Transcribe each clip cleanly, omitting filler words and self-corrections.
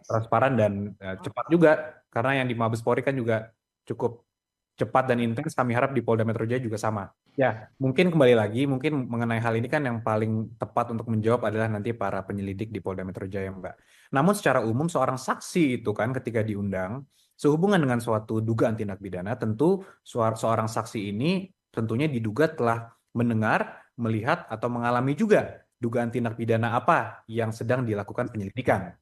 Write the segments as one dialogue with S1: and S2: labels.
S1: transparan dan cepat juga, karena yang di Mabes Polri kan juga cukup cepat dan intens. Kami harap di Polda Metro Jaya juga sama. Ya, mungkin kembali lagi, mungkin mengenai hal ini kan yang paling tepat untuk menjawab adalah nanti para penyelidik di Polda Metro Jaya, Mbak. Namun secara umum seorang saksi itu kan ketika diundang, sehubungan dengan suatu dugaan tindak pidana, tentu seorang saksi ini tentunya diduga telah mendengar, melihat, atau mengalami juga dugaan tindak pidana apa yang sedang dilakukan penyelidikan.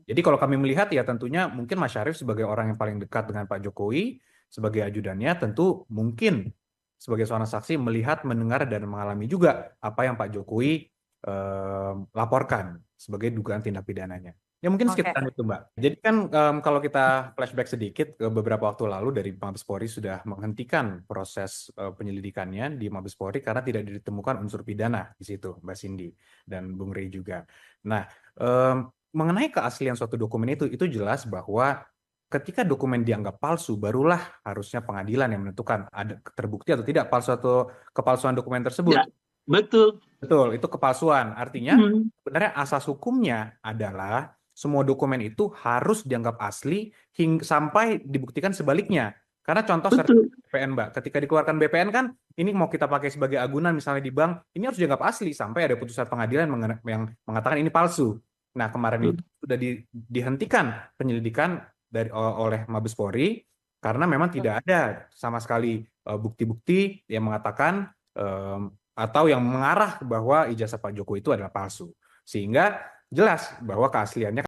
S1: Jadi kalau kami melihat ya tentunya mungkin Mas Syarif sebagai orang yang paling dekat dengan Pak Jokowi, sebagai ajudannya tentu mungkin sebagai seorang saksi melihat, mendengar, dan mengalami juga apa yang Pak Jokowi laporkan sebagai dugaan tindak pidananya. Ya mungkin
S2: Oke.
S1: sekitaran itu Mbak. Jadi kan kalau kita flashback sedikit ke beberapa waktu lalu dari Mabes Polri sudah menghentikan proses penyelidikannya di Mabes Polri karena tidak ditemukan unsur pidana di situ, Mbak Cindy dan Bung Rey juga. Nah, mengenai keaslian suatu dokumen itu jelas bahwa ketika dokumen dianggap palsu, barulah harusnya pengadilan yang menentukan ada terbukti atau tidak palsu atau kepalsuan dokumen tersebut.
S2: Ya, betul.
S1: Betul, itu kepalsuan. Artinya
S2: Hmm,
S1: sebenarnya asas hukumnya adalah semua dokumen itu harus dianggap asli hingga sampai dibuktikan sebaliknya. Karena contoh
S2: betul.
S1: BPN, Mbak, ketika dikeluarkan BPN kan ini mau kita pakai sebagai agunan misalnya di bank, ini harus dianggap asli sampai ada putusan pengadilan yang mengatakan ini palsu. Nah, kemarin itu sudah dihentikan penyelidikan oleh Mabes Polri karena memang tidak ada sama sekali bukti-bukti yang mengatakan atau yang mengarah bahwa ijazah Pak Jokowi itu adalah palsu. Sehingga jelas bahwa keasliannya